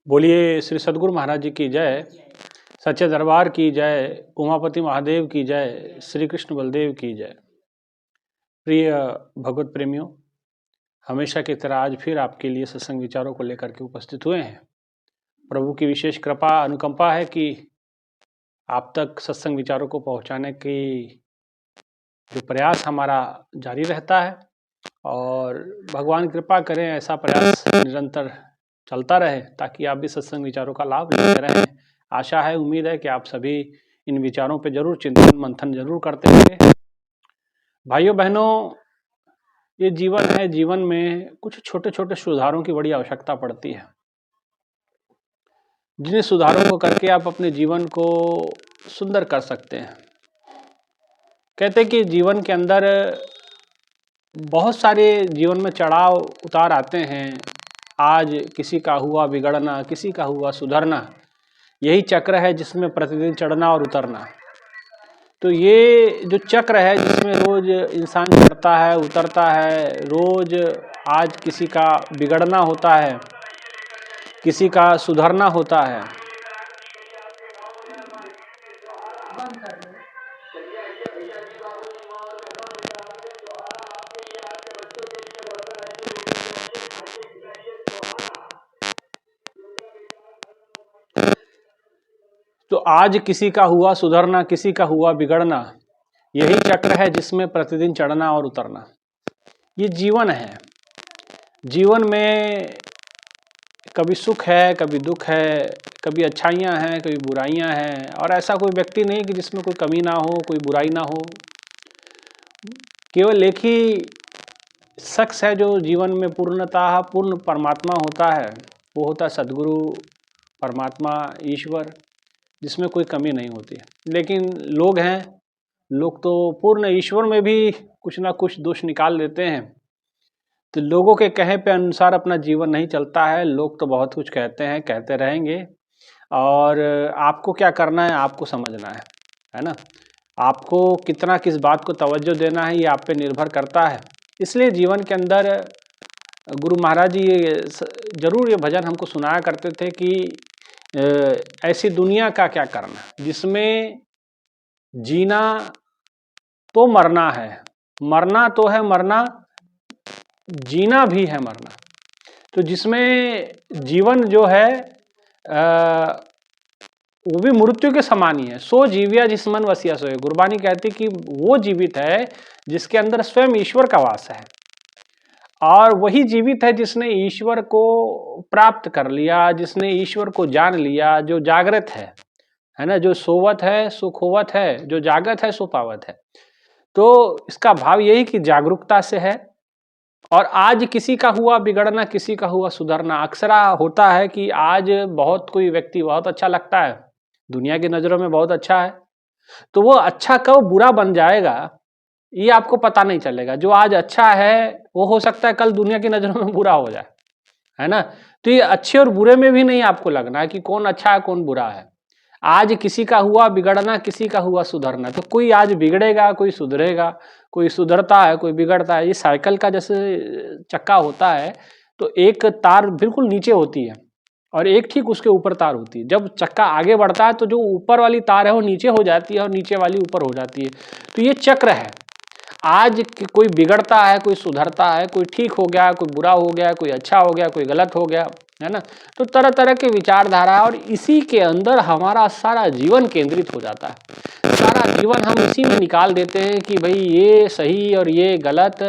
बोलिए श्री सद्गुरु महाराज जी की जय, सच्चे दरबार की जय, उमापति महादेव की जय, श्री कृष्ण बलदेव की जय। प्रिय भगवत प्रेमियों, हमेशा की तरह आज फिर आपके लिए सत्संग विचारों को लेकर के उपस्थित हुए हैं। प्रभु की विशेष कृपा अनुकंपा है कि आप तक सत्संग विचारों को पहुंचाने की जो प्रयास हमारा जारी रहता है और भगवान कृपा करें ऐसा प्रयास निरंतर चलता रहे ताकि आप भी सत्संग विचारों का लाभ लेते रहें। आशा है, उम्मीद है कि आप सभी इन विचारों पर जरूर चिंतन मंथन जरूर करते होंगे। भाइयों बहनों, ये जीवन है, जीवन में कुछ छोटे छोटे सुधारों की बड़ी आवश्यकता पड़ती है, जिन सुधारों को करके आप अपने जीवन को सुंदर कर सकते हैं। कहते हैं कि जीवन के अंदर बहुत सारे जीवन में चढ़ाव उतार आते हैं। आज किसी का हुआ बिगड़ना, किसी का हुआ सुधरना, यही चक्र है जिसमें प्रतिदिन चढ़ना और उतरना। तो ये जो चक्र है जिसमें रोज इंसान चढ़ता है, उतरता है, रोज आज किसी का बिगड़ना होता है, किसी का सुधरना होता है। तो आज किसी का हुआ सुधरना, किसी का हुआ बिगड़ना, यही चक्र है जिसमें प्रतिदिन चढ़ना और उतरना। ये जीवन है। जीवन में कभी सुख है, कभी दुख है, कभी अच्छाइयाँ हैं, कभी बुराइयाँ हैं, और ऐसा कोई व्यक्ति नहीं कि जिसमें कोई कमी ना हो, कोई बुराई ना हो। केवल एक ही शख्स है जो जीवन में पूर्णतः पूर्ण परमात्मा होता है, वो होता है सद्गुरु, परमात्मा, ईश्वर, जिसमें कोई कमी नहीं होती। लेकिन लोग हैं, लोग तो पूर्ण ईश्वर में भी कुछ ना कुछ दोष निकाल लेते हैं। तो लोगों के कहे पे अनुसार अपना जीवन नहीं चलता है। लोग तो बहुत कुछ कहते हैं, कहते रहेंगे, और आपको क्या करना है, आपको समझना है ना। आपको कितना किस बात को तवज्जो देना है, ये आप पे निर्भर करता है। इसलिए जीवन के अंदर गुरु महाराज जी जरूर ये भजन हमको सुनाया करते थे कि ऐसी दुनिया का क्या करना जिसमें जीना तो मरना है, मरना तो है मरना, जीना भी है मरना। तो जिसमें जीवन जो है वो भी मृत्यु के समान ही है। सो जीविया जिसमन वसिया सोए। गुरबानी कहती कि वो जीवित है जिसके अंदर स्वयं ईश्वर का वास है, और वही जीवित है जिसने ईश्वर को प्राप्त कर लिया, जिसने ईश्वर को जान लिया, जो जागृत है ना। जो सोवत है सो खोवत है, जो जागत है सो पावत है। तो इसका भाव यही कि जागरूकता से है। और आज किसी का हुआ बिगड़ना, किसी का हुआ सुधरना। अक्सर होता है कि आज बहुत कोई व्यक्ति बहुत अच्छा लगता है, दुनिया की नज़रों में बहुत अच्छा है, तो वो अच्छा कब बुरा बन जाएगा ये आपको पता नहीं चलेगा। जो आज अच्छा है वो हो सकता है कल दुनिया की नज़रों में बुरा हो जाए, है ना। तो ये अच्छे और बुरे में भी नहीं आपको लगना है कि कौन अच्छा है कौन बुरा है। आज किसी का हुआ बिगड़ना, किसी का हुआ सुधरना। तो कोई आज बिगड़ेगा, कोई सुधरेगा, कोई सुधरता है, कोई बिगड़ता है। ये साइकिल का जैसे चक्का होता है, तो एक तार बिल्कुल नीचे होती है और एक ठीक उसके ऊपर तार होती है। जब चक्का आगे बढ़ता है तो जो ऊपर वाली तार है वो नीचे हो जाती है और नीचे वाली ऊपर हो जाती है। तो ये चक्र है। आज कोई बिगड़ता है, कोई सुधरता है, कोई ठीक हो गया, कोई बुरा हो गया, कोई अच्छा हो गया, कोई गलत हो गया, है ना। तो तरह तरह के विचारधारा है, और इसी के अंदर हमारा सारा जीवन केंद्रित हो जाता है। सारा जीवन हम इसी में निकाल देते हैं कि भाई ये सही और ये गलत।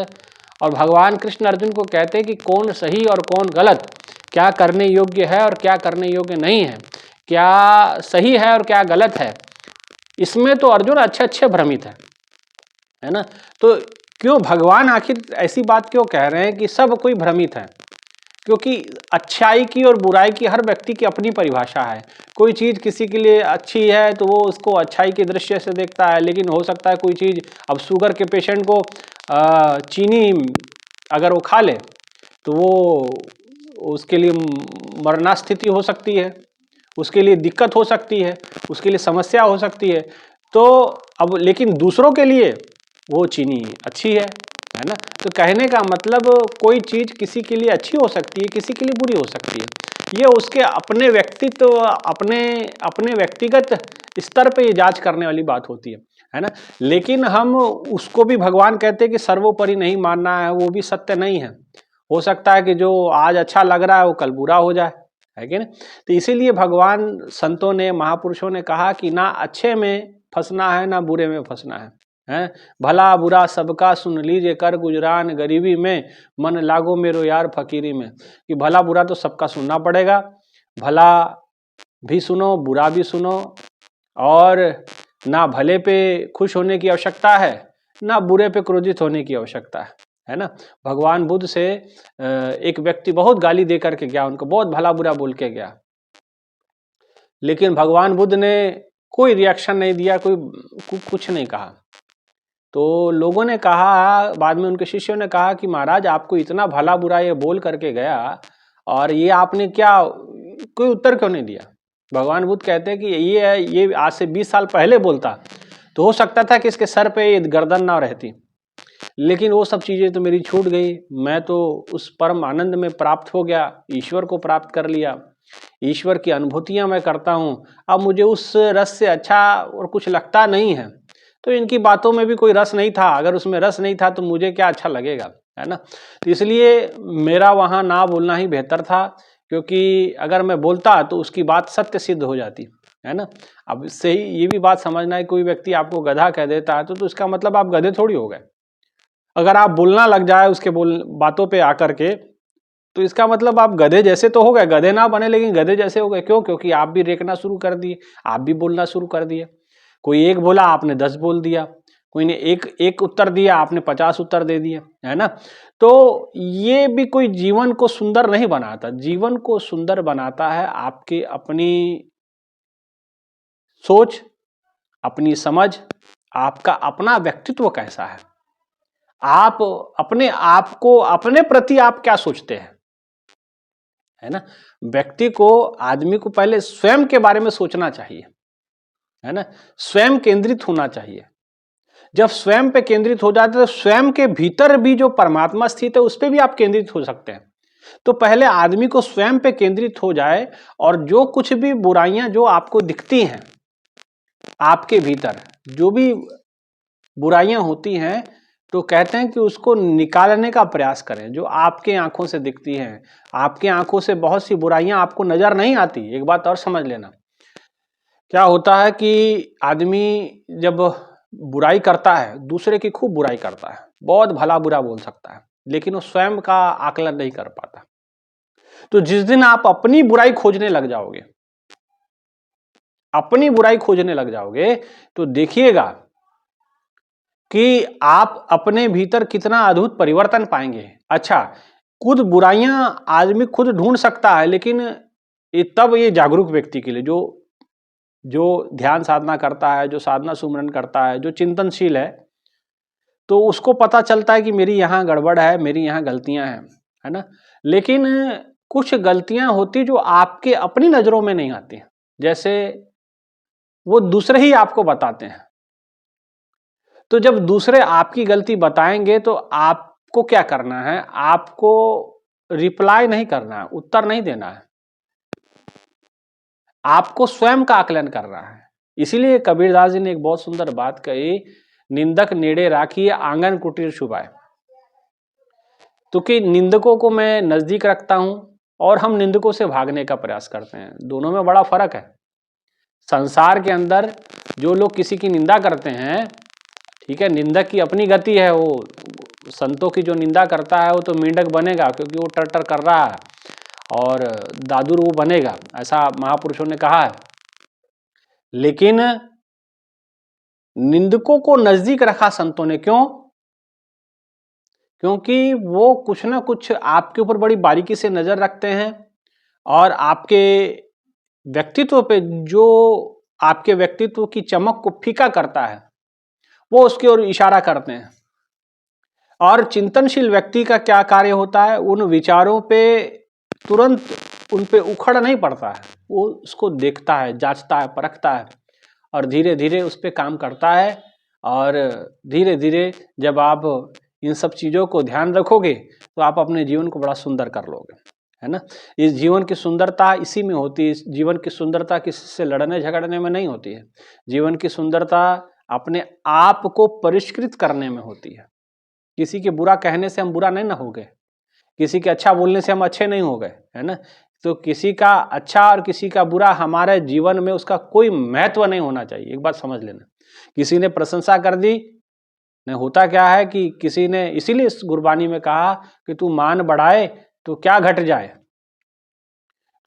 और भगवान कृष्ण अर्जुन को कहते हैं कि कौन सही और कौन गलत, क्या करने योग्य है और क्या करने योग्य नहीं है, क्या सही है और क्या गलत है। इसमें तो अर्जुन अच्छे भ्रमित है ना। तो क्यों भगवान आखिर ऐसी बात क्यों कह रहे हैं कि सब कोई भ्रमित है? क्योंकि अच्छाई की और बुराई की हर व्यक्ति की अपनी परिभाषा है। कोई चीज़ किसी के लिए अच्छी है तो वो उसको अच्छाई के दृश्य से देखता है, लेकिन हो सकता है कोई चीज़, अब शुगर के पेशेंट को चीनी अगर वो खा ले तो वो उसके लिए मरना स्थिति हो सकती है, उसके लिए दिक्कत हो सकती है, उसके लिए समस्या हो सकती है। तो अब लेकिन दूसरों के लिए वो चीनी अच्छी है ना। तो कहने का मतलब कोई चीज़ किसी के लिए अच्छी हो सकती है, किसी के लिए बुरी हो सकती है। ये उसके अपने व्यक्तित्व, अपने व्यक्तिगत स्तर पे ये जांच करने वाली बात होती है ना। लेकिन हम उसको भी भगवान कहते हैं कि सर्वोपरि नहीं मानना है, वो भी सत्य नहीं है। हो सकता है कि जो आज अच्छा लग रहा है वो कल बुरा हो जाए, है कि नहीं। तो इसीलिए भगवान, संतों ने, महापुरुषों ने कहा कि ना अच्छे में फंसना है ना बुरे में फंसना है। भला बुरा सबका सुन लीजिए, कर गुजरान गरीबी में, मन लागो मेरो यार फकीरी में। कि भला बुरा तो सबका सुनना पड़ेगा, भला भी सुनो बुरा भी सुनो, और ना भले पे खुश होने की आवश्यकता है ना बुरे पे क्रोधित होने की आवश्यकता है ना। भगवान बुद्ध से एक व्यक्ति बहुत गाली दे करके गया, उनको बहुत भला बुरा बोल के गया, लेकिन भगवान बुद्ध ने कोई रिएक्शन नहीं दिया, कुछ नहीं कहा। तो लोगों ने कहा, बाद में उनके शिष्यों ने कहा कि महाराज आपको इतना भला बुरा ये बोल करके गया और ये आपने क्या, कोई उत्तर क्यों नहीं दिया। भगवान बुद्ध कहते हैं कि ये आज से 20 साल पहले बोलता तो हो सकता था कि इसके सर पे ये गर्दन ना रहती, लेकिन वो सब चीजें तो मेरी छूट गई। मैं तो उस परम आनंद में प्राप्त हो गया, ईश्वर को प्राप्त कर लिया, ईश्वर की अनुभूतियां मैं करता हूं। अब मुझे उस रस से अच्छा और कुछ लगता नहीं है। तो इनकी बातों में भी कोई रस नहीं था, अगर उसमें रस नहीं था तो मुझे क्या अच्छा लगेगा, है ना। तो इसलिए मेरा वहां ना बोलना ही बेहतर था, क्योंकि अगर मैं बोलता तो उसकी बात सत्य सिद्ध हो जाती, है ना। अब इससे ही ये भी बात समझना है, कोई व्यक्ति आपको गधा कह देता है तो इसका मतलब आप गधे थोड़ी हो गए। अगर आप बोलना लग जाए उसके बातों पे आकर के, तो इसका मतलब आप गधे जैसे तो हो गए, गधे ना बने लेकिन गधे जैसे हो गए। क्यों? क्योंकि आप भी रेखना शुरू कर दिए, आप भी बोलना शुरू कर दिए। कोई एक बोला आपने 10 बोल दिया, कोई ने एक उत्तर दिया आपने 50 उत्तर दे दिए, है ना। तो ये भी कोई जीवन को सुंदर नहीं बनाता। जीवन को सुंदर बनाता है आपके अपनी सोच, अपनी समझ, आपका अपना व्यक्तित्व कैसा है, आप अपने आप को, अपने प्रति आप क्या सोचते हैं, है ना। व्यक्ति को, आदमी को पहले स्वयं के बारे में सोचना चाहिए, है ना। स्वयं केंद्रित होना चाहिए। जब स्वयं पे केंद्रित हो जाते तो स्वयं के भीतर भी जो परमात्मा स्थित है उस पे भी आप केंद्रित हो सकते हैं। तो पहले आदमी को स्वयं पे केंद्रित हो जाए, और जो कुछ भी बुराइयां जो आपको दिखती हैं, आपके भीतर जो भी बुराइयां होती हैं, तो कहते हैं कि उसको निकालने का प्रयास करें। जो आपके आंखों से दिखती हैं, आपके आंखों से बहुत सी बुराइयां आपको नजर नहीं आती। एक बात और समझ लेना, क्या होता है कि आदमी जब बुराई करता है, दूसरे की खूब बुराई करता है, बहुत भला बुरा बोल सकता है, लेकिन वो स्वयं का आकलन नहीं कर पाता। तो जिस दिन आप अपनी बुराई खोजने लग जाओगे, अपनी बुराई खोजने लग जाओगे, तो देखिएगा कि आप अपने भीतर कितना अद्भुत परिवर्तन पाएंगे। अच्छा, खुद बुराइयां आदमी खुद ढूंढ सकता है, लेकिन तब ये जागरूक व्यक्ति के लिए, जो ध्यान साधना करता है, जो साधना सुमरन करता है, जो चिंतनशील है, तो उसको पता चलता है कि मेरी यहाँ गड़बड़ है, मेरी यहाँ गलतियां हैं, है ना। लेकिन कुछ गलतियां होती जो आपके अपनी नजरों में नहीं आती, जैसे वो दूसरे ही आपको बताते हैं। तो जब दूसरे आपकी गलती बताएंगे तो आपको क्या करना है, आपको रिप्लाई नहीं करना है, उत्तर नहीं देना है, आपको स्वयं का आकलन करना है। इसीलिए कबीरदास जी ने एक बहुत सुंदर बात कही, निंदक नेड़े राखिए आंगन कुटीर छुपाए। तो कि निंदकों को मैं नजदीक रखता हूं और हम निंदकों से भागने का प्रयास करते हैं, दोनों में बड़ा फर्क है। संसार के अंदर जो लोग किसी की निंदा करते हैं, ठीक है, निंदक की अपनी गति है, वो संतों की जो निंदा करता है वो तो मेंढक बनेगा, क्योंकि वो टर कर रहा है, और दादुर वो बनेगा, ऐसा महापुरुषों ने कहा है। लेकिन निंदकों को नजदीक रखा संतों ने, क्यों? क्योंकि वो कुछ ना कुछ आपके ऊपर बड़ी बारीकी से नजर रखते हैं, और आपके व्यक्तित्व पे, जो आपके व्यक्तित्व की चमक को फीका करता है, वो उसकी ओर इशारा करते हैं। और चिंतनशील व्यक्ति का क्या कार्य होता है, उन विचारों पे तुरंत उन पे उखड़ नहीं पड़ता है, वो उसको देखता है, जांचता है, परखता है, और धीरे धीरे उस पे काम करता है। और धीरे धीरे जब आप इन सब चीज़ों को ध्यान रखोगे तो आप अपने जीवन को बड़ा सुंदर कर लोगे, है ना। इस जीवन की सुंदरता इसी में होती है। इस जीवन की सुंदरता किसी से लड़ने झगड़ने में नहीं होती है। जीवन की सुंदरता अपने आप को परिष्कृत करने में होती है। किसी के बुरा कहने से हम बुरा नहीं ना हो गए, किसी के अच्छा बोलने से हम अच्छे नहीं हो गए, है ना। तो किसी का अच्छा और किसी का बुरा हमारे जीवन में उसका कोई महत्व नहीं होना चाहिए। एक बात समझ लेना, किसी ने प्रशंसा कर दी, नहीं होता क्या है कि किसी ने, इसीलिए इस गुरबानी में कहा कि तू मान बढ़ाए तो क्या घट जाए।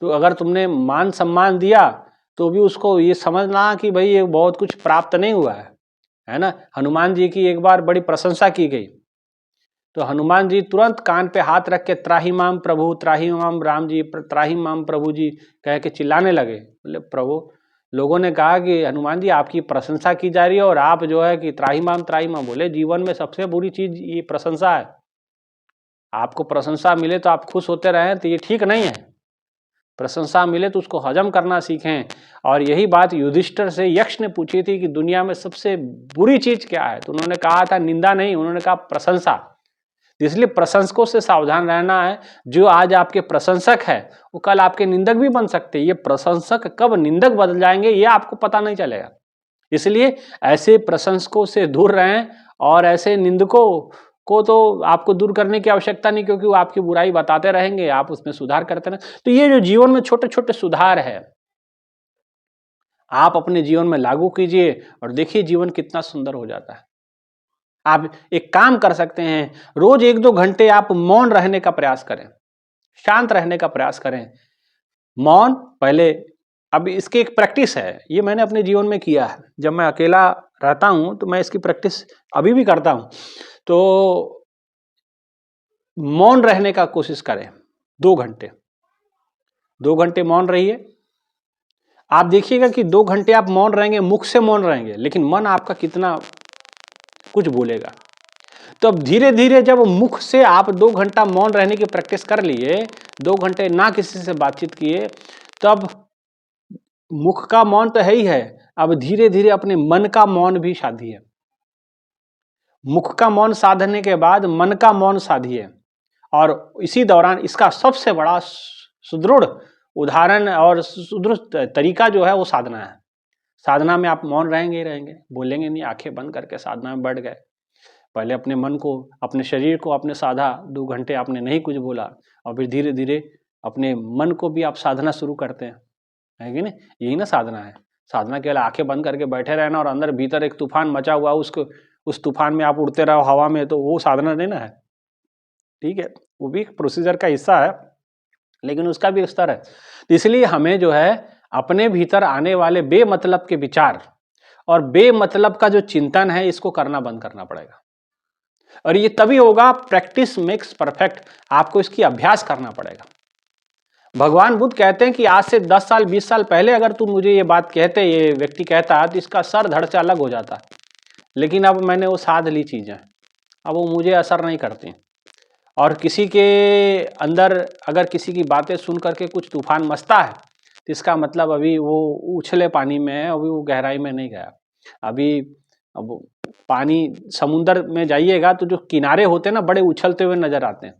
तो अगर तुमने मान सम्मान दिया तो भी उसको ये समझना कि भाई ये बहुत कुछ प्राप्त नहीं हुआ है ना। हनुमान जी की एक बार बड़ी प्रशंसा की गई तो हनुमान जी तुरंत कान पे हाथ रख के त्राही माम प्रभु, त्राही माम राम जी, त्राही माम प्रभु जी कह के चिल्लाने लगे। बोले प्रभु, लोगों ने कहा कि हनुमान जी आपकी प्रशंसा की जा रही है और आप जो है कि त्राही माम। बोले जीवन में सबसे बुरी चीज ये प्रशंसा है। आपको प्रशंसा मिले तो आप खुश होते रहें तो ये ठीक नहीं है। प्रशंसा मिले तो उसको हजम करना सीखें। और यही बात युधिष्ठिर से यक्ष ने पूछी थी कि दुनिया में सबसे बुरी चीज क्या है, तो उन्होंने कहा था निंदा नहीं, उन्होंने कहा प्रशंसा। इसलिए प्रशंसकों से सावधान रहना है। जो आज आपके प्रशंसक है वो कल आपके निंदक भी बन सकते हैं। ये प्रशंसक कब निंदक बदल जाएंगे ये आपको पता नहीं चलेगा। इसलिए ऐसे प्रशंसकों से दूर रहें और ऐसे निंदकों को तो आपको दूर करने की आवश्यकता नहीं, क्योंकि वो आपकी बुराई बताते रहेंगे, आप उसमें सुधार करते रहें। तो ये जो जीवन में छोटे छोटे सुधार है आप अपने जीवन में लागू कीजिए और देखिए जीवन कितना सुंदर हो जाता है। आप एक काम कर सकते हैं, रोज 1-2 घंटे आप मौन रहने का प्रयास करें, शांत रहने का प्रयास करें। मौन पहले, अब इसकी एक प्रैक्टिस है, ये मैंने अपने जीवन में किया है। जब मैं अकेला रहता हूं तो मैं इसकी प्रैक्टिस अभी भी करता हूं। तो मौन रहने का कोशिश करें 2 घंटे, 2 घंटे मौन रहिए। आप देखिएगा कि 2 घंटे आप मौन रहेंगे, मुख से मौन रहेंगे, लेकिन मन आपका कितना कुछ बोलेगा। तो अब धीरे धीरे जब मुख से आप 2 घंटा मौन रहने की प्रैक्टिस कर लिए, 2 घंटे ना किसी से बातचीत किए, तब मुख का मौन तो है ही है, अब धीरे धीरे अपने मन का मौन भी साधिए। मुख का मौन साधने के बाद मन का मौन साधिए। और इसी दौरान इसका सबसे बड़ा सुदृढ़ उदाहरण और सुदृढ़ तरीका जो है वो साधना है। साधना में आप मौन रहेंगे ही रहेंगे, बोलेंगे नहीं, आंखें बंद करके साधना में बैठ गए। पहले अपने मन को, अपने शरीर को आपने साधा, 2 घंटे आपने नहीं कुछ बोला, और फिर धीरे धीरे अपने मन को भी आप साधना शुरू करते हैं, है कि नहीं। यही ना साधना है। साधना केवल आंखें बंद करके बैठे रहना और अंदर भीतर एक तूफान मचा हुआ, उसको उस तूफान में आप उड़ते रहो हवा में, तो वो साधना नहीं ना है। ठीक है, वो भी एक प्रोसीजर का हिस्सा है, लेकिन उसका भी स्तर है। तो इसलिए हमें जो है अपने भीतर आने वाले बेमतलब के विचार और बेमतलब का जो चिंतन है इसको करना बंद करना पड़ेगा। और ये तभी होगा, प्रैक्टिस मेक्स परफेक्ट। आपको इसकी अभ्यास करना पड़ेगा। भगवान बुद्ध कहते हैं कि आज से 10 साल 20 साल पहले अगर तुम मुझे ये बात कहते, ये व्यक्ति कहता, तो इसका सर धड़ से अलग हो जाता। लेकिन अब मैंने वो साध ली चीजें, अब वो मुझे असर नहीं करती। और किसी के अंदर अगर किसी की बातें सुन करके कुछ तूफान मचता है तो इसका मतलब अभी वो उछले पानी में है, अभी वो गहराई में नहीं गया। अभी अब पानी समुंदर में जाइएगा तो जो किनारे होते हैं ना, बड़े उछलते हुए नजर आते हैं,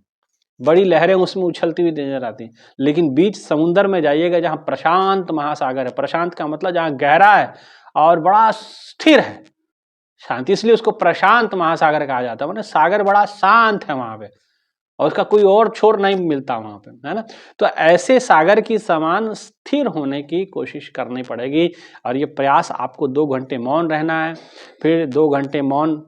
बड़ी लहरें उसमें उछलती हुई नजर आती हैं। लेकिन बीच समुंदर में जाइएगा जहाँ प्रशांत महासागर है, प्रशांत का मतलब जहाँ गहरा है और बड़ा स्थिर है, शांति, इसलिए उसको प्रशांत महासागर कहा जाता है। मतलब सागर बड़ा शांत है वहां पे और उसका कोई और छोर नहीं मिलता वहां पे, है ना। तो ऐसे सागर की समान स्थिर होने की कोशिश करनी पड़ेगी। और ये प्रयास आपको 2 घंटे मौन रहना है, फिर 2 घंटे मौन,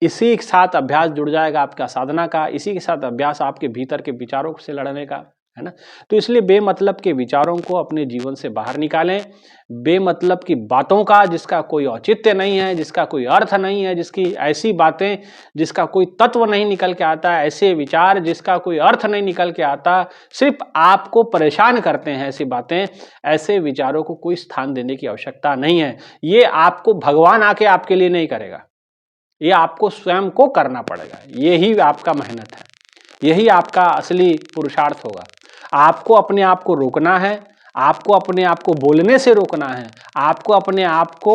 इसी के साथ अभ्यास जुड़ जाएगा आपका साधना का, इसी के साथ अभ्यास आपके भीतर के विचारों से लड़ने का, है ना। तो इसलिए बेमतलब के विचारों को अपने जीवन से बाहर निकालें। बेमतलब की बातों का, जिसका कोई औचित्य नहीं है, जिसका कोई अर्थ नहीं है, जिसकी ऐसी बातें जिसका कोई तत्व नहीं निकल के आता, ऐसे विचार जिसका कोई अर्थ नहीं निकल के आता, सिर्फ आपको परेशान करते हैं, ऐसी बातें, ऐसे विचारों को कोई स्थान देने की आवश्यकता नहीं है। ये आपको भगवान आके आपके लिए नहीं करेगा, ये आपको स्वयं को करना पड़ेगा। यही आपका मेहनत है, यही आपका असली पुरुषार्थ होगा। आपको अपने आप को रोकना है, आपको अपने आप को बोलने से रोकना है, आपको अपने आप को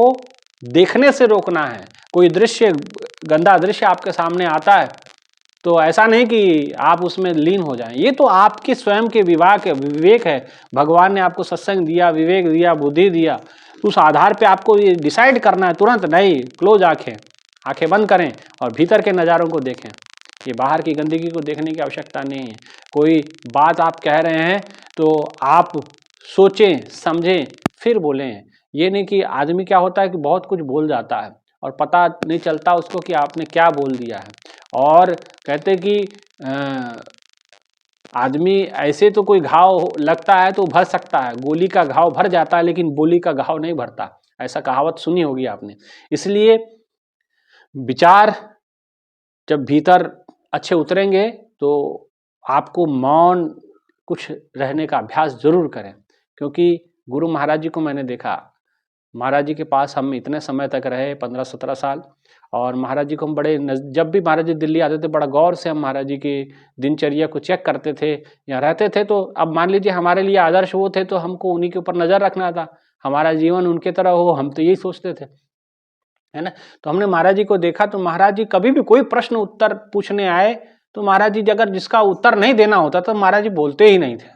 देखने से रोकना है। कोई दृश्य, गंदा दृश्य आपके सामने आता है तो ऐसा नहीं कि आप उसमें लीन हो जाएं, ये तो आपके स्वयं के विवेक है। भगवान ने आपको सत्संग दिया, विवेक दिया, बुद्धि दिया, उस आधार पे आपको ये डिसाइड करना है तुरंत नहीं। क्लोज आंखें, आंखें बंद करें और भीतर के नज़ारों को देखें। ये बाहर की गंदगी को देखने की आवश्यकता नहीं है। कोई बात आप कह रहे हैं तो आप सोचें, समझें, फिर बोलें। ये नहीं कि आदमी क्या होता है कि बहुत कुछ बोल जाता है और पता नहीं चलता उसको कि आपने क्या बोल दिया है। और कहते कि आदमी ऐसे तो कोई घाव लगता है तो भर सकता है, गोली का घाव भर जाता है लेकिन बोली का घाव नहीं भरता, ऐसा कहावत सुनी होगी आपने। इसलिए विचार जब भीतर अच्छे उतरेंगे तो आपको मौन कुछ रहने का अभ्यास जरूर करें। क्योंकि गुरु महाराज जी को मैंने देखा, महाराज जी के पास हम इतने समय तक रहे, 15-17 साल, और महाराज जी को हम जब भी महाराज जी दिल्ली आते थे बड़ा गौर से हम महाराज जी की दिनचर्या को चेक करते थे, यहाँ रहते थे। तो अब मान लीजिए हमारे लिए आदर्श वो थे तो हमको उन्हीं के ऊपर नज़र रखना था, हमारा जीवन उनके तरह हो, हम तो यही सोचते थे, है ना। तो हमने महाराज जी को देखा तो महाराज जी कभी भी कोई प्रश्न उत्तर पूछने आए तो महाराज जी अगर जिसका उत्तर नहीं देना होता तो महाराज जी बोलते ही नहीं थे।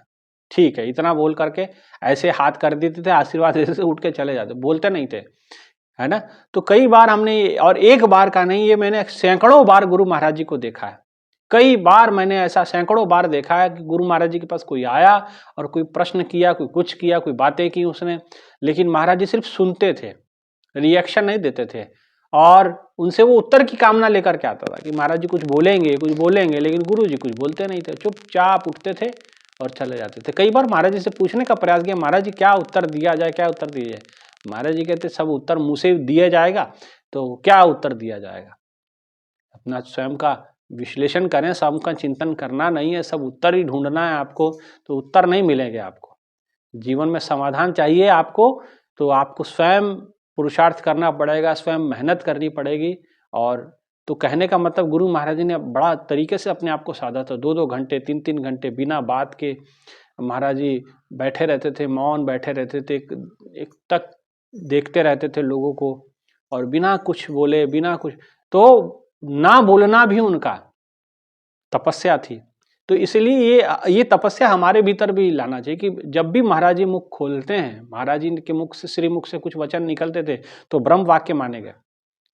ठीक है, इतना बोल करके ऐसे हाथ कर देते थे, आशीर्वाद देते थे, उठ के चले जाते, बोलते नहीं थे, है ना। तो कई बार हमने, और एक बार का नहीं, ये मैंने सैकड़ों बार गुरु महाराज जी को देखा है। कई बार मैंने ऐसा सैकड़ों बार देखा है कि गुरु महाराज जी के पास कोई आया और कोई प्रश्न किया, कोई कुछ किया, कोई बातें की उसने, लेकिन महाराज जी सिर्फ सुनते थे, रिएक्शन नहीं देते थे। और उनसे वो उत्तर की कामना लेकर के आता था कि महाराज जी कुछ बोलेंगे, लेकिन गुरु जी कुछ बोलते नहीं थे, चुपचाप उठते थे और चले जाते थे। कई बार महाराज जी से पूछने का प्रयास किया, महाराज जी क्या उत्तर दिया जाए, क्या उत्तर दिया जाए। महाराज जी कहते सब उत्तर मुँह से दिया जाएगा तो क्या उत्तर दिया जाएगा। अपना स्वयं का विश्लेषण करें, स्वयं का चिंतन करना नहीं है, सब उत्तर ही ढूंढना है आपको, तो उत्तर नहीं मिलेंगे आपको। जीवन में समाधान चाहिए आपको तो आपको स्वयं पुरुषार्थ करना पड़ेगा, स्वयं मेहनत करनी पड़ेगी। और तो कहने का मतलब गुरु महाराज जी ने बड़ा तरीके से अपने आप को साधा था। 2-2 घंटे, 3-3 घंटे बिना बात के महाराज जी बैठे रहते थे, मौन बैठे रहते थे, एक तक देखते रहते थे लोगों को, और बिना कुछ बोले, बिना कुछ, तो ना बोलना भी उनका तपस्या थी। तो इसलिए ये तपस्या हमारे भीतर भी लाना चाहिए कि जब भी महाराज जी मुख खोलते हैं, महाराज जी के मुख से, श्री मुख से कुछ वचन निकलते थे तो ब्रह्म वाक्य माने गए,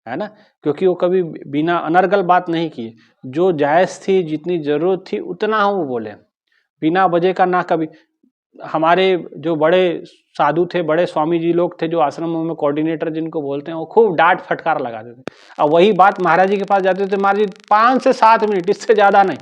है ना। क्योंकि वो कभी बिना अनर्गल बात नहीं की, जो जायज़ थी, जितनी जरूरत थी उतना वो बोले, बिना वजह का ना कभी। हमारे जो बड़े साधु थे, बड़े स्वामी जी लोग थे, जो आश्रमों में कोऑर्डिनेटर जिनको बोलते हैं, वो खूब डांट फटकार लगाते थे। अब वही बात महाराज जी के पास जाते थे, महाराज जी 5 से 7 मिनट, इससे ज़्यादा नहीं।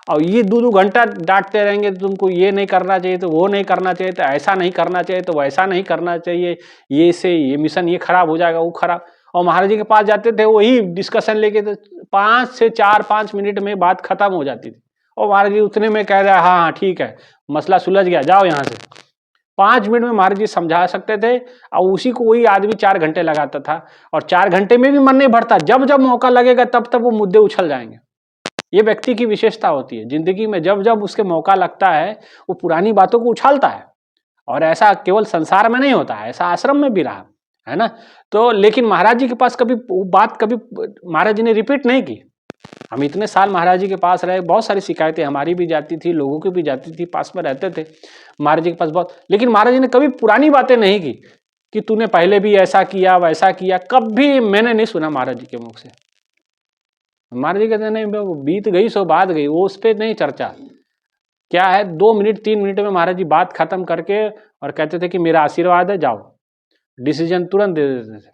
और ये 2-2 घंटा डांटते रहेंगे, तुमको ये नहीं करना चाहिए, तो वो नहीं करना चाहिए, तो ऐसा नहीं करना चाहिए, तो वैसा नहीं करना चाहिए, ये मिशन ये खराब हो जाएगा, वो खराब। और महाराज जी के पास जाते थे, वही डिस्कशन लेके, तो 5 से 4-5 मिनट में बात खत्म हो जाती थी। और महाराज जी उतने में कह रहे, हाँ ठीक है, मसला सुलझ गया, जाओ यहाँ से। 5 मिनट में महाराज जी समझा सकते थे, और उसी को वही आदमी 4 घंटे लगाता था, और 4 घंटे में भी मन नहीं भरता। जब जब मौका लगेगा तब तब वो मुद्दे उछल जाएंगे। ये व्यक्ति की विशेषता होती है जिंदगी में, जब जब उसके मौका लगता है वो पुरानी बातों को उछालता है। और ऐसा केवल संसार में नहीं होता है, ऐसा आश्रम में भी रहा है ना। तो लेकिन महाराज जी के पास कभी वो बात कभी महाराज जी ने रिपीट नहीं की। हम इतने साल महाराज जी के पास रहे, बहुत सारी शिकायतें हमारी भी जाती थी, लोगों की भी जाती थी, पास में रहते थे महाराज जी के पास बहुत, लेकिन महाराज जी ने कभी पुरानी बातें नहीं की कि तूने पहले भी ऐसा किया वैसा किया, कभी मैंने नहीं सुना महाराज जी के मुख से। महाराज जी कहते नहीं, वो बीत गई सो बात गई, वो उस पर नहीं चर्चा। क्या है, 2 मिनट 3 मिनट में महाराज जी बात खत्म करके और कहते थे कि मेरा आशीर्वाद है, जाओ। डिसीजन तुरंत दे देते थे,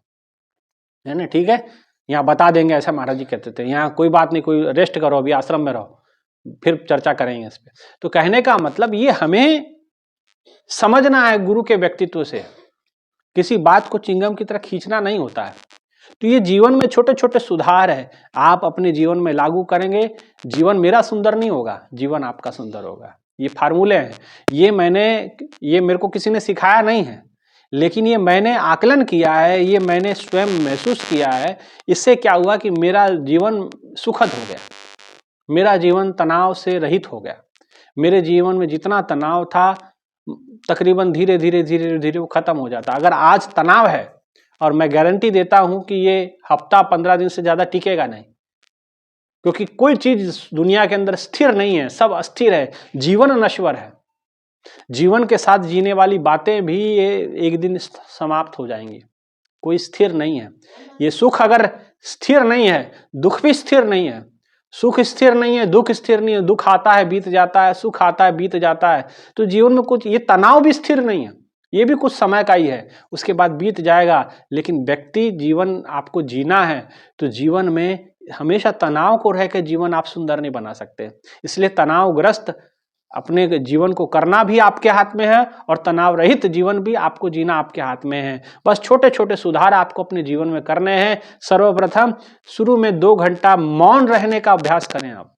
है ना, ठीक है यहाँ बता देंगे, ऐसा महाराज जी कहते थे। यहाँ कोई बात नहीं, कोई रेस्ट करो, अभी आश्रम में रहो, फिर चर्चा करेंगे इस पर। तो कहने का मतलब ये हमें समझना है, गुरु के व्यक्तित्व से किसी बात को चिंगम की तरह खींचना नहीं होता है। तो ये जीवन में छोटे छोटे सुधार है, आप अपने जीवन में लागू करेंगे, जीवन मेरा सुंदर नहीं होगा, जीवन आपका सुंदर होगा। ये फार्मूले हैं, ये मेरे को किसी ने सिखाया नहीं है, लेकिन ये मैंने आकलन किया है, ये मैंने स्वयं महसूस किया है। इससे क्या हुआ कि मेरा जीवन सुखद हो गया, मेरा जीवन तनाव से रहित हो गया। मेरे जीवन में जितना तनाव था तकरीबन धीरे धीरे धीरे धीरे वो खत्म हो जाता। अगर आज तनाव है, और मैं गारंटी देता हूं कि ये हफ्ता 15 दिन से ज्यादा टिकेगा नहीं, क्योंकि कोई चीज दुनिया के अंदर स्थिर नहीं है, सब अस्थिर है, जीवन नश्वर है। जीवन के साथ जीने वाली बातें भी ये एक दिन समाप्त हो जाएंगी, कोई स्थिर नहीं है। ये सुख अगर स्थिर नहीं है, दुख भी स्थिर नहीं है। सुख स्थिर नहीं है, दुख स्थिर नहीं है, दुख आता है बीत जाता है, सुख आता है बीत जाता है। तो जीवन में कुछ, ये तनाव भी स्थिर नहीं है, ये भी कुछ समय का ही है, उसके बाद बीत जाएगा। लेकिन व्यक्ति जीवन आपको जीना है तो जीवन में हमेशा तनाव को रह के जीवन आप सुंदर नहीं बना सकते। इसलिए तनावग्रस्त अपने जीवन को करना भी आपके हाथ में है और तनाव रहित जीवन भी आपको जीना आपके हाथ में है। बस छोटे छोटे सुधार आपको अपने जीवन में करने हैं। सर्वप्रथम शुरू में 2 घंटा मौन रहने का अभ्यास करें। आप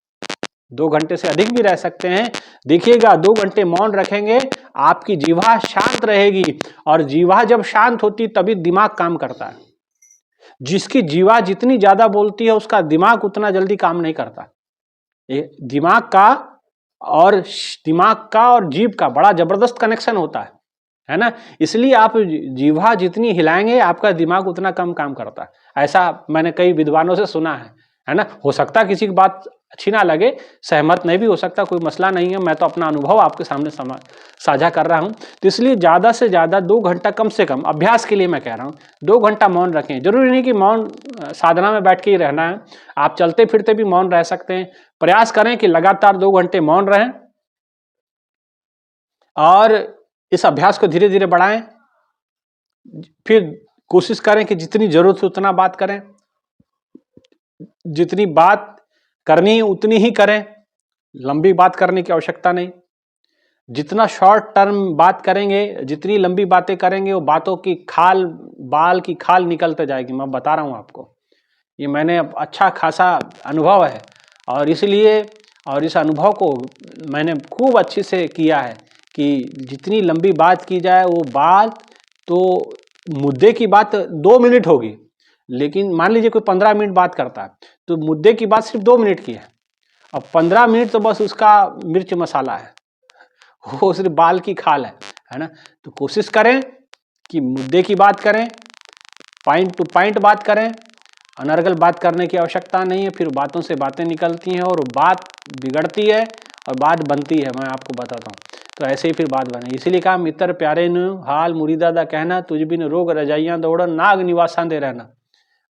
2 घंटे से अधिक भी रह सकते हैं। देखिएगा 2 घंटे मौन रखेंगे, आपकी जीवा शांत रहेगी, और जीवा जब शांत होती तभी दिमाग काम करता है। जिसकी जीवा जितनी ज्यादा बोलती है उसका दिमाग उतना जल्दी काम नहीं करता। दिमाग का और जीभ का बड़ा जबरदस्त कनेक्शन होता है ना। इसलिए आप जीवा जितनी हिलाएंगे आपका दिमाग उतना कम काम करता है। ऐसा मैंने कई विद्वानों से सुना है ना। हो सकता है किसी की बात अच्छी ना लगे, सहमत नहीं भी हो सकता, कोई मसला नहीं है। मैं तो अपना अनुभव आपके सामने साझा कर रहा हूं। तो इसलिए ज्यादा से ज्यादा 2 घंटा कम से कम, अभ्यास के लिए मैं कह रहा हूं, 2 घंटा मौन रखें। जरूरी नहीं कि मौन साधना में बैठ के ही रहना है, आप चलते फिरते भी मौन रह सकते हैं। प्रयास करें कि लगातार 2 घंटे मौन रहें और इस अभ्यास को धीरे धीरे बढ़ाएं। फिर कोशिश करें कि जितनी जरूरत हो उतना बात करें, जितनी बात करनी उतनी ही करें, लंबी बात करने की आवश्यकता नहीं। जितना शॉर्ट टर्म बात करेंगे, जितनी लंबी बातें करेंगे, वो बातों की बाल की खाल निकलते जाएगी। मैं बता रहा हूं आपको, ये मैंने अच्छा खासा अनुभव है और इसलिए, और इस अनुभव को मैंने खूब अच्छे से किया है कि जितनी लंबी बात की जाए, वो बात तो मुद्दे की बात 2 मिनट होगी, लेकिन मान लीजिए कोई 15 मिनट बात करता है तो मुद्दे की बात सिर्फ 2 मिनट की है। अब 15 मिनट तो बस उसका मिर्च मसाला है, वो सिर्फ बाल की खाल है ना। तो कोशिश करें कि मुद्दे की बात करें, पॉइंट टू पॉइंट बात करें, अनर्गल बात करने की आवश्यकता नहीं है। फिर बातों से बातें निकलती हैं और बात बिगड़ती है और बात बनती है, मैं आपको बताता हूँ। तो ऐसे ही फिर बात बने। इसीलिए कहा, मित्र प्यारे न हाल मुरीदादा कहना, तुझ बिन रोग रजाइयां दौड़न नाग निवासां दे रहना।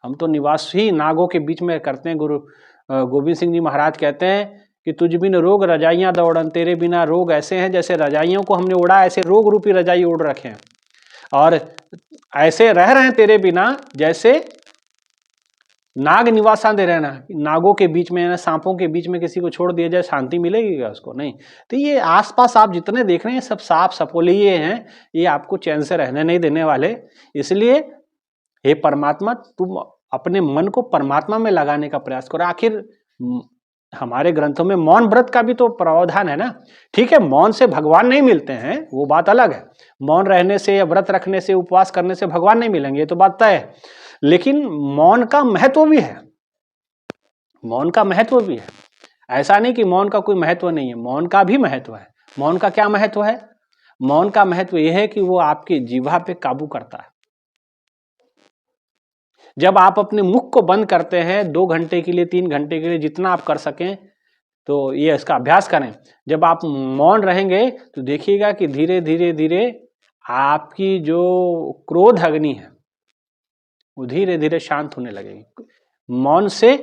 हम तो निवास ही नागों के बीच में करते हैं। गुरु गोविंद सिंह जी महाराज कहते हैं कि तुझ बिन रोग रजाइयां दौड़न, तेरे बिना रोग ऐसे हैं जैसे रजाइयों को हमने उड़ा, ऐसे रोग रूपी रजाई उड़ रखे हैं और ऐसे रह रहे हैं तेरे बिना जैसे नाग निवासां दे रहना। नागों के बीच में, सांपों के बीच में किसी को छोड़ दिया जाए, शांति मिलेगी क्या उसको? नहीं। तो ये आसपास आप जितने देख रहे हैं सब साफ सपोलिए हैं, ये आपको चैन से रहने नहीं देने वाले। इसलिए हे परमात्मा, तुम अपने मन को परमात्मा में लगाने का प्रयास करो। आखिर हमारे ग्रंथों में मौन व्रत का भी तो प्रावधान है ना। ठीक है, मौन से भगवान नहीं मिलते हैं, वो बात अलग है। मौन रहने से या व्रत रखने से, उपवास करने से भगवान नहीं मिलेंगे, ये तो बात तय है। लेकिन मौन का महत्व भी है, मौन का महत्व भी है। ऐसा नहीं कि मौन का कोई महत्व नहीं है, मौन का भी महत्व है। मौन का क्या महत्व है? मौन का महत्व यह है कि वो आपकी जीवा पे काबू करता है। जब आप अपने मुख को बंद करते हैं 2 घंटे के लिए, 3 घंटे के लिए, जितना आप कर सकें, तो ये इसका अभ्यास करें। जब आप मौन रहेंगे तो देखिएगा कि धीरे धीरे धीरे आपकी जो क्रोध अग्नि है वो धीरे धीरे शांत होने लगेगी। मौन से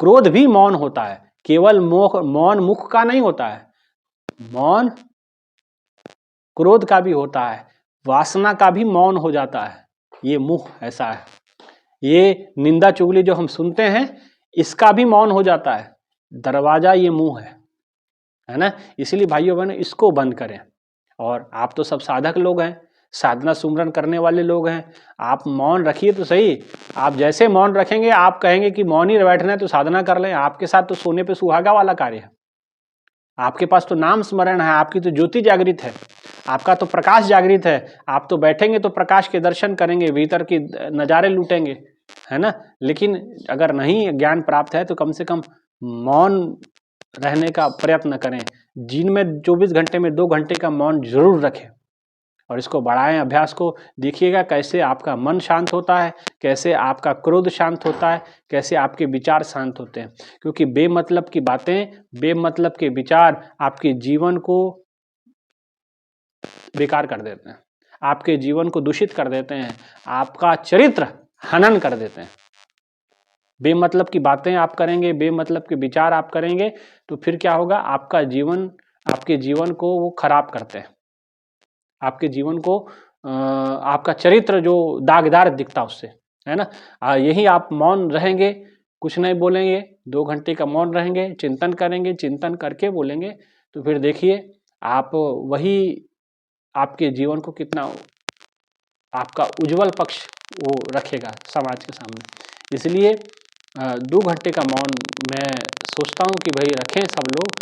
क्रोध भी मौन होता है, केवल मौन मुख का नहीं होता है, मौन क्रोध का भी होता है, वासना का भी मौन हो जाता है। ये मुख ऐसा है, ये निंदा चुगली जो हम सुनते हैं इसका भी मौन हो जाता है। दरवाजा ये मुंह है ना। इसलिए भाइयों बहनों, इसको बंद करें। और आप तो सब साधक लोग हैं, साधना सुमरन करने वाले लोग हैं, आप मौन रखिए तो सही। आप जैसे मौन रखेंगे, आप कहेंगे कि मौन ही बैठना है तो साधना कर लें, आपके साथ तो सोने पे सुहागा वाला कार्य है। आपके पास तो नाम स्मरण है, आपकी तो ज्योति जागृत है, आपका तो प्रकाश जागृत है। आप तो बैठेंगे तो प्रकाश के दर्शन करेंगे, भीतर के नजारे लूटेंगे, है ना। लेकिन अगर नहीं ज्ञान प्राप्त है तो कम से कम मौन रहने का प्रयत्न करें। दिन में 24 घंटे में 2 घंटे का मौन जरूर रखें और इसको बढ़ाएं अभ्यास को। देखिएगा कैसे आपका मन शांत होता है, कैसे आपका क्रोध शांत होता है, कैसे आपके विचार शांत होते हैं। क्योंकि बेमतलब की बातें, बेमतलब के विचार आपके जीवन को बेकार कर देते हैं, आपके जीवन को दूषित कर देते हैं, आपका चरित्र हनन कर देते हैं। बेमतलब की बातें आप करेंगे, बेमतलब के विचार आप करेंगे तो फिर क्या होगा, आपका जीवन, आपके जीवन को वो खराब करते हैं, आपके जीवन को आपका चरित्र जो दागदार दिखता उससे, है ना। यही आप मौन रहेंगे, कुछ नहीं बोलेंगे, 2 घंटे का मौन रहेंगे, चिंतन करेंगे, चिंतन करके बोलेंगे, तो फिर देखिए आप वही आपके जीवन को कितना आपका उज्जवल पक्ष वो रखेगा समाज के सामने। इसलिए 2 घंटे का मौन मैं सोचता हूँ कि भाई रखें सब लोग।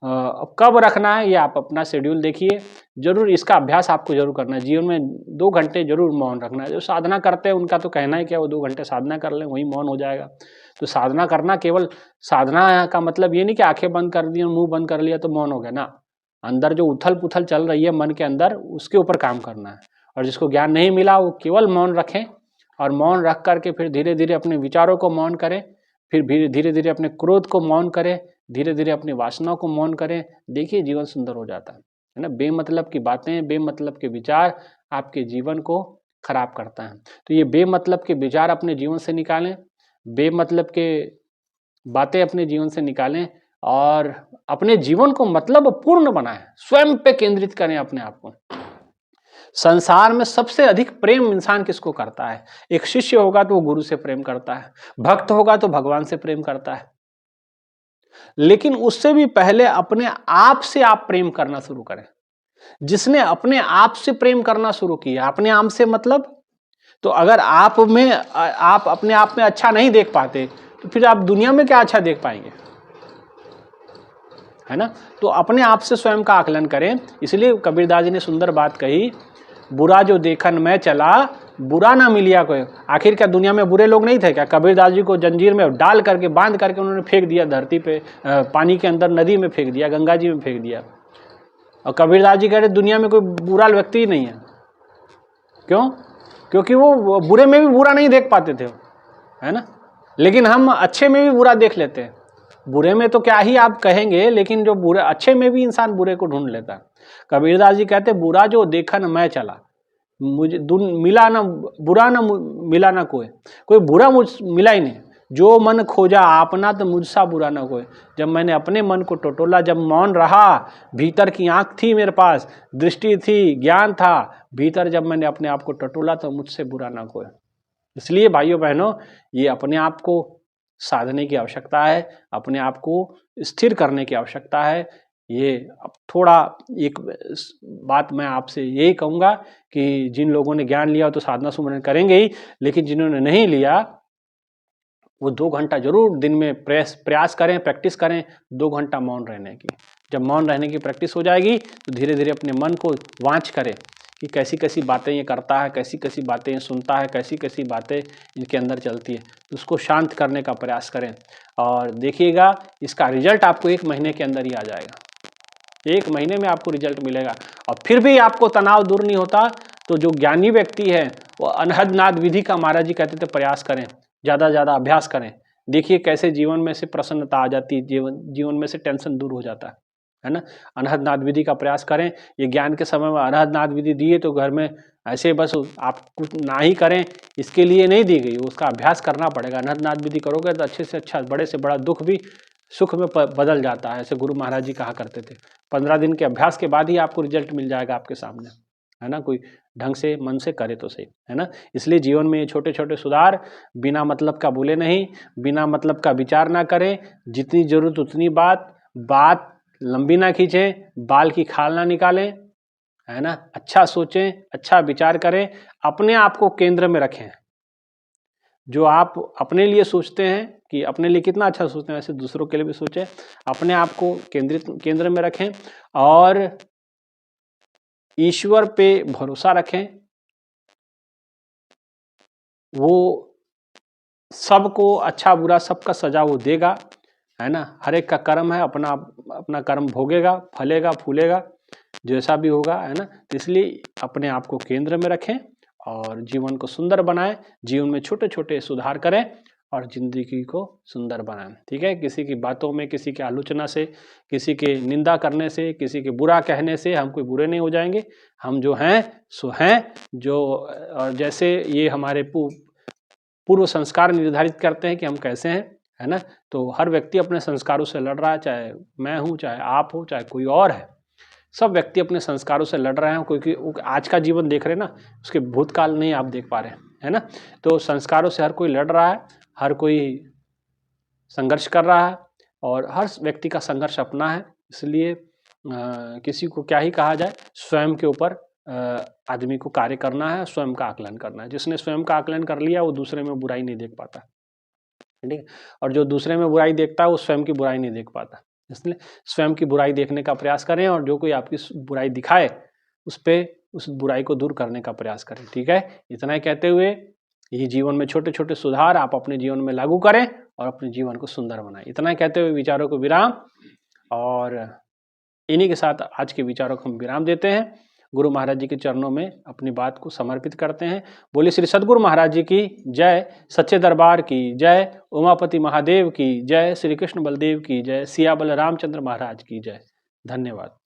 अब कब रखना है ये आप अपना शेड्यूल देखिए, जरूर इसका अभ्यास आपको जरूर करना है। जीवन में 2 घंटे जरूर मौन रखना है। जो साधना करते हैं उनका तो कहना है क्या, वो 2 घंटे साधना कर लें वही मौन हो जाएगा। तो साधना करना, केवल साधना का मतलब ये नहीं कि आंखें बंद कर दी, मुंह बंद कर लिया तो मौन हो गया ना। अंदर जो उथल पुथल चल रही है मन के अंदर, उसके ऊपर काम करना है। और जिसको ज्ञान नहीं मिला वो केवल मौन रखें, और मौन रख करके फिर धीरे धीरे अपने विचारों को मौन करें, फिर धीरे धीरे अपने क्रोध को मौन करें, धीरे धीरे अपनी वासनाओं को मौन करें। देखिए जीवन सुंदर हो जाता है ना। बेमतलब की बातें, बेमतलब के विचार आपके जीवन को खराब करता है। तो ये बेमतलब के विचार अपने जीवन से निकालें, बेमतलब के बातें अपने जीवन से निकालें, और अपने जीवन को मतलब पूर्ण बनाएं, स्वयं पे केंद्रित करें अपने आप को। संसार में सबसे अधिक प्रेम इंसान किसको करता है? एक शिष्य होगा तो वो गुरु से प्रेम करता है, भक्त होगा तो भगवान से प्रेम करता है। लेकिन उससे भी पहले अपने आप से आप प्रेम करना शुरू करें। जिसने अपने आप से प्रेम करना शुरू किया, अपने आप से मतलब, तो अगर आप अपने आप में अच्छा नहीं देख पाते तो फिर आप दुनिया में क्या अच्छा देख पाएंगे, है ना। तो अपने आप से स्वयं का आकलन करें। इसलिए कबीरदास जी ने सुंदर बात कही, बुरा जो देखन मैं चला, बुरा ना मिलिया कोई। आखिर क्या दुनिया में बुरे लोग नहीं थे क्या? कबीरदास जी को जंजीर में डाल करके, बांध करके उन्होंने फेंक दिया धरती पे, पानी के अंदर, नदी में फेंक दिया, गंगा जी में फेंक दिया। और कबीरदास जी कह रहे दुनिया में कोई बुरा व्यक्ति ही नहीं है। क्यों? क्योंकि वो बुरे में भी बुरा नहीं देख पाते थे, है ना। लेकिन हम अच्छे में भी बुरा देख लेते हैं। बुरे में तो क्या ही आप कहेंगे, लेकिन जो बुरे, अच्छे में भी इंसान बुरे को ढूंढ लेता है। कबीरदास जी कहते बुरा जो देखा न मैं चला, मुझे मिला ना बुरा, ना मिला ना कोई बुरा मुझ मिला ही नहीं। जो मन खोजा आपना तो मुझसा बुरा ना कोई। जब मैंने अपने मन को टटोला, जब मौन रहा, भीतर की आंख थी मेरे पास, दृष्टि थी, ज्ञान था भीतर, जब मैंने अपने आप को टटोला तो मुझसे बुरा ना कोई। इसलिए भाइयों बहनों, ये अपने आप को साधने की आवश्यकता है, अपने आप को स्थिर करने की आवश्यकता है। ये अब थोड़ा एक बात मैं आपसे यही कहूँगा कि जिन लोगों ने ज्ञान लिया तो साधना सुमरन करेंगे ही, लेकिन जिन्होंने नहीं लिया वो 2 घंटा जरूर दिन में प्रयास करें, प्रैक्टिस करें 2 घंटा मौन रहने की। जब मौन रहने की प्रैक्टिस हो जाएगी तो धीरे धीरे अपने मन को वांच करें कि कैसी कैसी बातें ये करता है, कैसी कैसी बातें ये सुनता है, कैसी कैसी बातें इनके अंदर चलती है, उसको शांत करने का प्रयास करें। और देखिएगा इसका रिजल्ट आपको 1 महीने के अंदर ही आ जाएगा। 1 महीने में आपको रिजल्ट मिलेगा। और फिर भी आपको तनाव दूर नहीं होता तो जो ज्ञानी व्यक्ति है वो अनहद नाद विधि का महाराज जी कहते थे प्रयास करें, ज़्यादा ज़्यादा अभ्यास करें। देखिए कैसे जीवन में से प्रसन्नता आ जाती है, जीवन में से टेंशन दूर हो जाता है ना। अनहद नाद विधि का प्रयास करें। ये ज्ञान के समय में अनहद नाद विधि दिए तो घर में ऐसे बस आप कुछ ना ही करें इसके लिए नहीं दी गई, उसका अभ्यास करना पड़ेगा। अनहद नाद विधि करोगे तो अच्छे से अच्छा, बड़े से बड़ा दुख भी सुख में बदल जाता है, ऐसे गुरु महाराज जी कहा करते थे। 15 दिन के अभ्यास के बाद ही आपको रिजल्ट मिल जाएगा आपके सामने, है ना। कोई ढंग से मन से करे तो सही, है ना। इसलिए जीवन में ये छोटे छोटे सुधार, बिना मतलब का बोले नहीं, बिना मतलब का विचार ना करें, जितनी जरूरत उतनी बात लंबी ना खींचें, बाल की खाल ना निकालें, है ना। अच्छा सोचें, अच्छा विचार करें, अपने आप को केंद्र में रखें। जो आप अपने लिए सोचते हैं कि अपने लिए कितना अच्छा सोचते हैं, वैसे दूसरों के लिए भी सोचें। अपने आप को केंद्र में रखें और ईश्वर पे भरोसा रखें। वो सबको अच्छा बुरा सबका सजा वो देगा, है ना। हर एक का कर्म है, अपना अपना कर्म भोगेगा, फलेगा फूलेगा। जैसा भी होगा, है ना। तो इसलिए अपने आप को केंद्र में रखें और जीवन को सुंदर बनाएं, जीवन में छोटे छोटे सुधार करें और जिंदगी को सुंदर बनाएं। ठीक है, किसी की बातों में, किसी की आलोचना से, किसी के निंदा करने से, किसी के बुरा कहने से हम कोई बुरे नहीं हो जाएंगे। हम जो हैं सो हैं, जो और जैसे ये हमारे पूर्व संस्कार निर्धारित करते हैं कि हम कैसे हैं, है ना। तो हर व्यक्ति अपने संस्कारों से लड़ रहा है, चाहे मैं हूँ, चाहे आप हो, चाहे कोई और है। सब व्यक्ति अपने संस्कारों से लड़ रहे हैं, क्योंकि आज का जीवन देख रहे हैं ना, उसके भूतकाल नहीं आप देख पा रहे हैं, है ना। तो संस्कारों से हर कोई लड़ रहा है, हर कोई संघर्ष कर रहा है और हर व्यक्ति का संघर्ष अपना है। इसलिए किसी को क्या ही कहा जाए, स्वयं के ऊपर आदमी को कार्य करना है, स्वयं का आकलन करना है। जिसने स्वयं का आकलन कर लिया वो दूसरे में बुराई नहीं देख पाता, ठीक है। और जो दूसरे में बुराई देखता है वो स्वयं की बुराई नहीं देख पाता। इसलिए स्वयं की बुराई देखने का प्रयास करें और जो कोई आपकी बुराई दिखाए उस बुराई को दूर करने का प्रयास करें। ठीक है, इतना ही कहते हुए यही जीवन में छोटे छोटे सुधार आप अपने जीवन में लागू करें और अपने जीवन को सुंदर बनाएं। इतना ही कहते हुए विचारों को विराम, और इन्हीं के साथ आज के विचारों को हम विराम देते हैं। गुरु महाराज जी के चरणों में अपनी बात को समर्पित करते हैं। बोले श्री सद्गुरु महाराज जी की जय, सच्चे दरबार की जय, उमापति महादेव की जय, श्री कृष्ण बलदेव की जय, सिया बल रामचंद्र महाराज की जय। धन्यवाद।